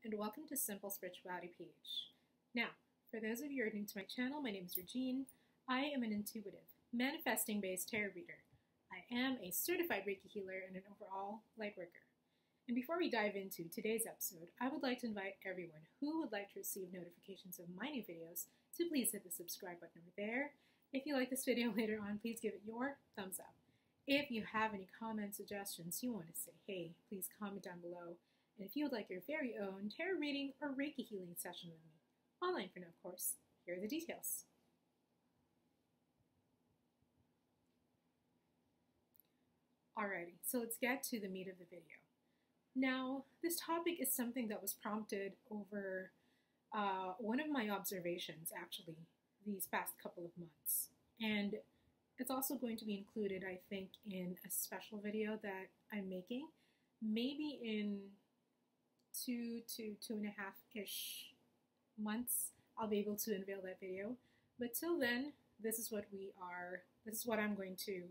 and welcome to Simple Spirituality page. Now, for those of you who are new to my channel, my name is Regine. I am an intuitive, manifesting-based tarot reader. I am a certified Reiki healer and an overall light worker. And before we dive into today's episode, I would like to invite everyone who would like to receive notifications of my new videos to please hit the subscribe button over there. If you like this video later on, please give it your thumbs up. If you have any comments, suggestions, you want to say hey, please comment down below. And if you would like your very own tarot reading or Reiki healing session with me, online for now of course, here are the details. Alrighty, so let's get to the meat of the video. Now, this topic is something that was prompted over one of my observations actually these past couple of months. And it's also going to be included, I think, in a special video that I'm making, maybe in 2 to 2.5-ish months. I'll be able to unveil that video. But till then, this is what I'm going to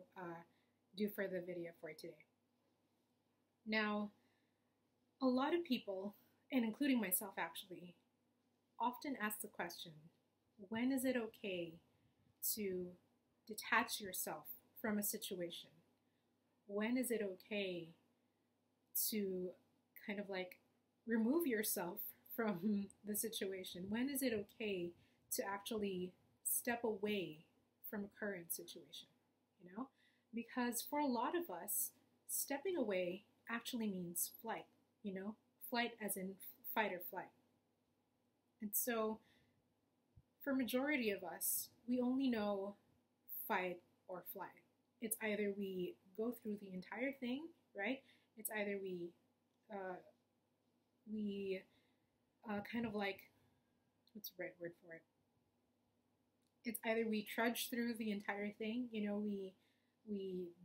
do for the video for today. Now, a lot of people, and including myself actually, often ask the question, when is it okay to detach yourself from a situation? When is it okay to kind of like remove yourself from the situation? When is it okay to actually step away from a current situation? You know, because for a lot of us, stepping away actually means flight, you know, flight as in fight or flight. And so for majority of us, we only know fight or flight. It's either we go through the entire thing, right? It's either we kind of like, what's the right word for it? It's either we trudge through the entire thing, you know, we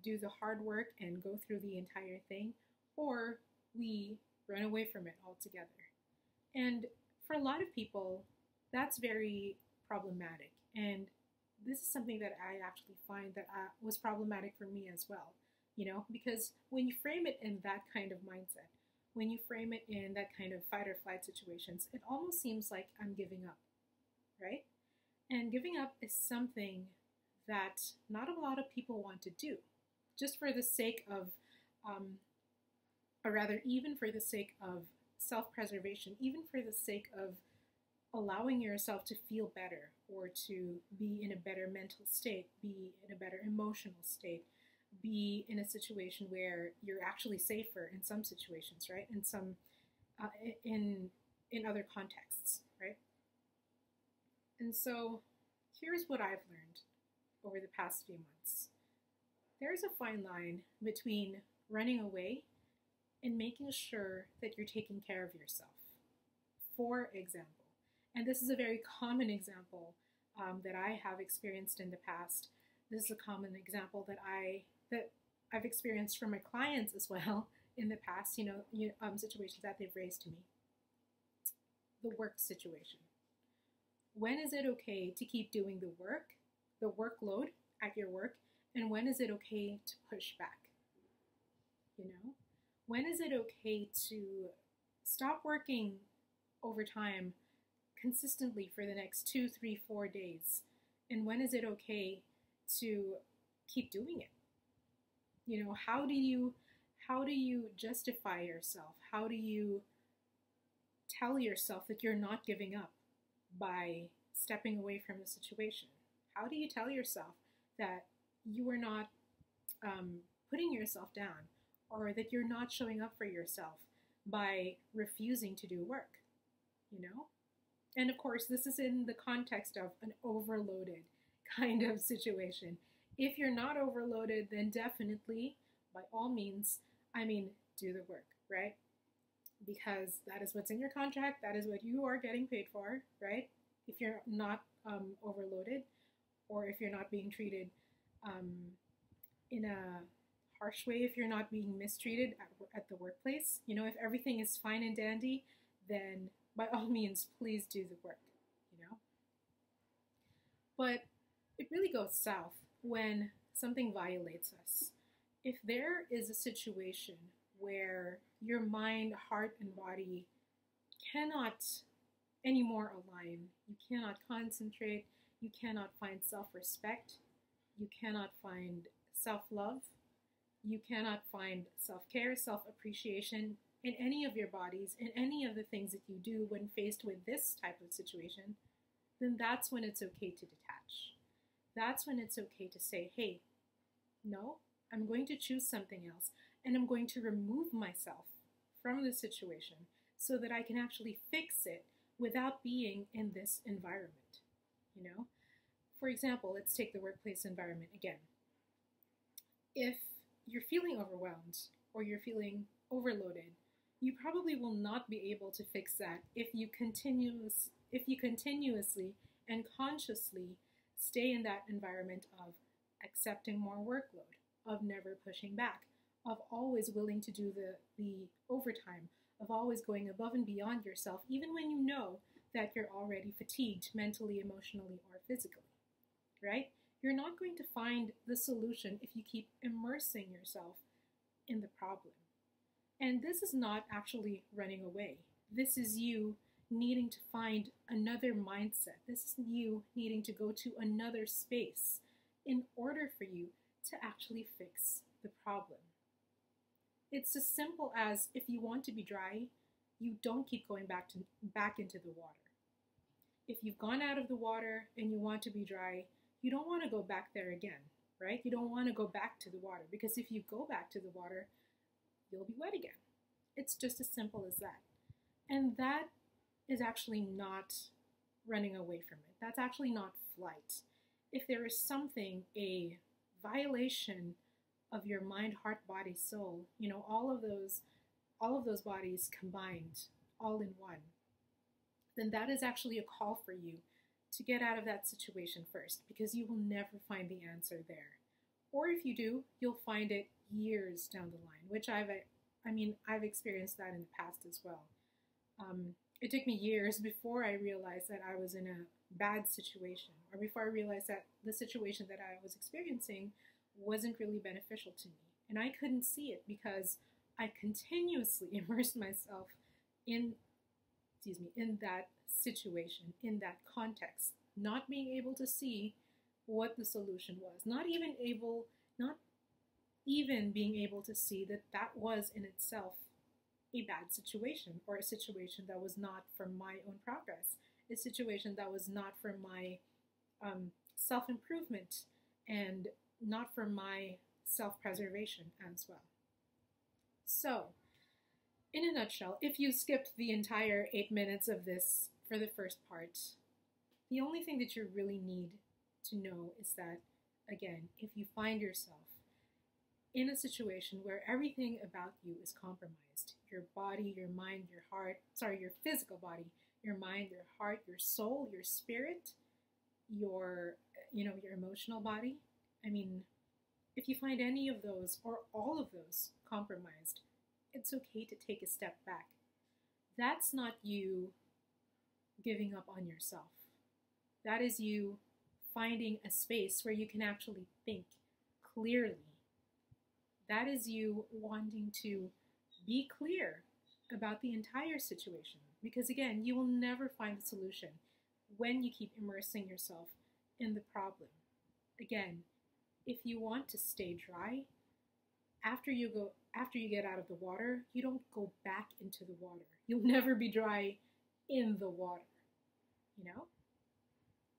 do the hard work and go through the entire thing, or we run away from it altogether. And for a lot of people, that's very problematic. And this is something that I actually find that was problematic for me as well, you know, because when you frame it in that kind of mindset, when you frame it in that kind of fight or flight situations, it almost seems like I'm giving up, right? And giving up is something that not a lot of people want to do, just for the sake of, or rather even for the sake of self-preservation, even for the sake of allowing yourself to feel better or to be in a better mental state, be in a better emotional state, be in a situation where you're actually safer in some situations, right? In some, in other contexts, right? And so here's what I've learned over the past few months. There's a fine line between running away and making sure that you're taking care of yourself. For example, and this is a very common example that I have experienced in the past. This is a common example that I've experienced from my clients as well in the past, you know, situations that they've raised to me. The work situation. When is it okay to keep doing the work, the workload at your work, and when is it okay to push back? You know, when is it okay to stop working overtime consistently for the next 2, 3, 4 days? And when is it okay to keep doing it? You know, how do you justify yourself? How do you tell yourself that you're not giving up by stepping away from the situation? How do you tell yourself that you are not putting yourself down, or that you're not showing up for yourself by refusing to do work, you know? And of course, this is in the context of an overloaded kind of situation. If you're not overloaded, then definitely, by all means, do the work, right? Because that is what's in your contract, that is what you are getting paid for, right? If you're not overloaded, or if you're not being treated in a harsh way, if you're not being mistreated at the workplace, you know, if everything is fine and dandy, then by all means, please do the work, you know. But it really goes south when something violates us. If there is a situation where your mind, heart, and body cannot anymore align. You cannot concentrate. You cannot find self respect. You cannot find self love. You cannot find self care, self appreciation in any of your bodies, in any of the things that you do when faced with this type of situation, then that's when it's okay to detach. That's when it's okay to say, hey, no, I'm going to choose something else and I'm going to remove myself from the situation so that I can actually fix it without being in this environment. You know, for example, let's take the workplace environment again. If you're feeling overwhelmed or you're feeling overloaded, you probably will not be able to fix that if you continuously and consciously stay in that environment of accepting more workload, of never pushing back, of always willing to do the overtime, of always going above and beyond yourself, even when you know that you're already fatigued mentally, emotionally, or physically, right? You're not going to find the solution if you keep immersing yourself in the problem. And this is not actually running away. This is you needing to find another mindset. This is you needing to go to another space in order for you to actually fix the problem. It's as simple as if you want to be dry, you don't keep going back into the water. If you've gone out of the water and you want to be dry, you don't want to go back there again, right? You don't want to go back to the water because if you go back to the water, you'll be wet again. It's just as simple as that. And that is actually not running away from it. That's actually not flight. If there is something, a violation of your mind, heart, body, soul, you know, all of those bodies combined, all in one, then that is actually a call for you to get out of that situation first, because you will never find the answer there. Or if you do, you'll find it years down the line, which I've experienced that in the past as well. It took me years before I realized that I was in a bad situation, or before I realized that the situation that I was experiencing wasn't really beneficial to me. And I couldn't see it because I continuously immersed myself in that situation, in that context, not being able to see what the solution was, not even being able to see that that was in itself a bad situation, or a situation that was not for my own progress, a situation that was not for my self-improvement and not for my self-preservation as well. So, in a nutshell, if you skipped the entire 8 minutes of this for the first part, the only thing that you really need to know is that, again, if you find yourself in a situation where everything about you is compromised, your body, your mind, your physical body, your mind, your heart, your soul, your spirit, your emotional body, if you find any of those or all of those compromised, it's okay to take a step back. That's not you giving up on yourself. That is you finding a space where you can actually think clearly. That is you wanting to be clear about the entire situation. Because again, you will never find the solution when you keep immersing yourself in the problem. Again, if you want to stay dry, after you get out of the water, you don't go back into the water. You'll never be dry in the water,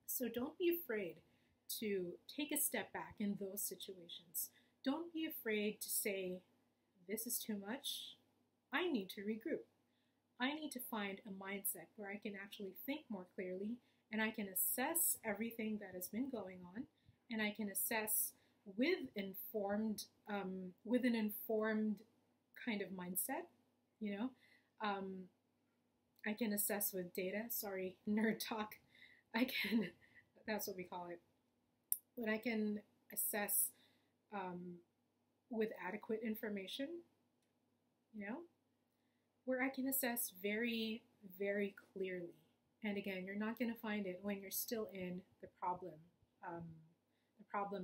So don't be afraid to take a step back in those situations. Don't be afraid to say, this is too much. I need to regroup. I need to find a mindset where I can actually think more clearly and I can assess everything that has been going on, and I can assess with an informed kind of mindset, I can assess with data. Sorry, nerd talk. That's what we call it. But I can assess with adequate information, where I can assess very, very clearly. And again, you're not going to find it when you're still in the problem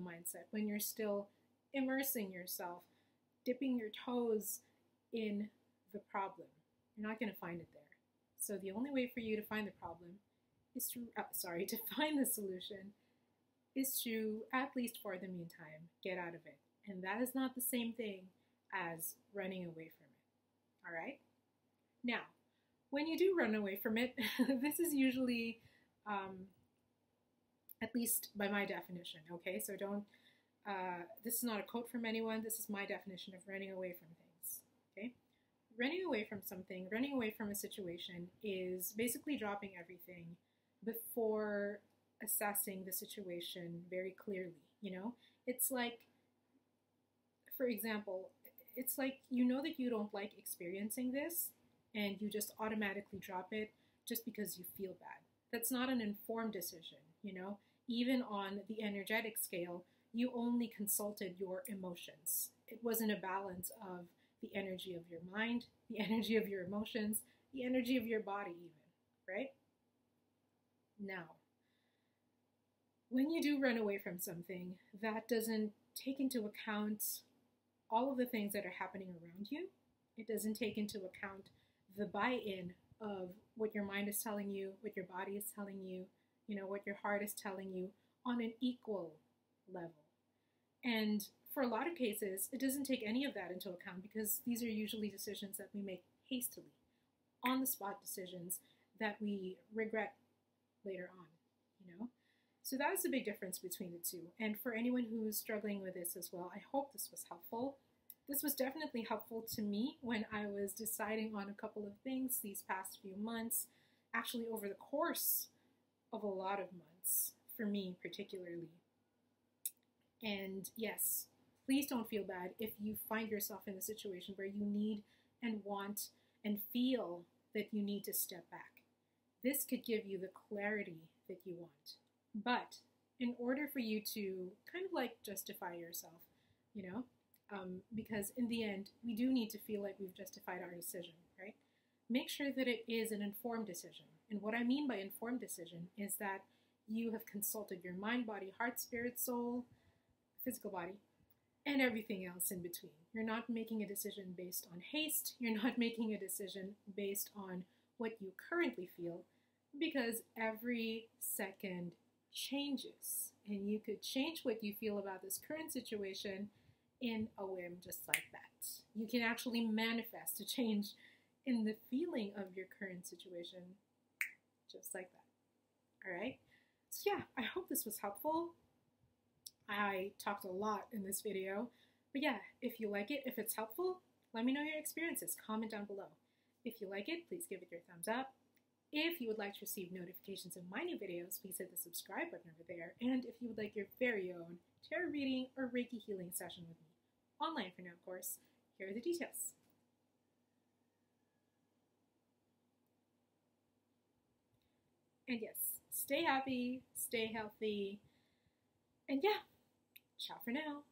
mindset, when you're still immersing yourself, dipping your toes in the problem. You're not going to find it there. So the only way for you to find the problem is to find the solution is to, at least for the meantime, get out of it. And that is not the same thing as running away from it. All right? Now, when you do run away from it, this is usually, at least by my definition, okay? So don't, this is not a quote from anyone. This is my definition of running away from things, okay? Running away from something, running away from a situation is basically dropping everything before assessing the situation very clearly, you know? It's like, for example, it's like you know that you don't like experiencing this and you just automatically drop it just because you feel bad. That's not an informed decision, you know? Even on the energetic scale, you only consulted your emotions. It wasn't a balance of the energy of your mind, the energy of your emotions, the energy of your body even, right? Now, when you do run away from something, that doesn't take into account all of the things that are happening around you. It doesn't take into account the buy-in of what your mind is telling you, what your body is telling you, you know, what your heart is telling you on an equal level. And for a lot of cases, it doesn't take any of that into account because these are usually decisions that we make hastily, on-the-spot decisions that we regret later on, you know? So that is the big difference between the two. And for anyone who's struggling with this as well, I hope this was helpful. This was definitely helpful to me when I was deciding on a couple of things these past few months, actually over the course of a lot of months, for me particularly. And yes, please don't feel bad if you find yourself in a situation where you need and want and feel that you need to step back. This could give you the clarity that you want. But in order for you to kind of like justify yourself, you know, because in the end, we do need to feel like we've justified our decision, right? Make sure that it is an informed decision. And what I mean by informed decision is that you have consulted your mind, body, heart, spirit, soul, physical body, and everything else in between. You're not making a decision based on haste. You're not making a decision based on what you currently feel, because every second changes. And you could change what you feel about this current situation in a whim, just like that. You can actually manifest a change in the feeling of your current situation, just like that. All right? So yeah, I hope this was helpful. I talked a lot in this video, but yeah, if you like it, if it's helpful, let me know your experiences. Comment down below. If you like it, please give it your thumbs up. If you would like to receive notifications of my new videos, please hit the subscribe button over there. And if you would like your very own tarot reading or Reiki healing session with me, online for now, of course, here are the details. And yes, stay happy, stay healthy, and yeah, ciao for now.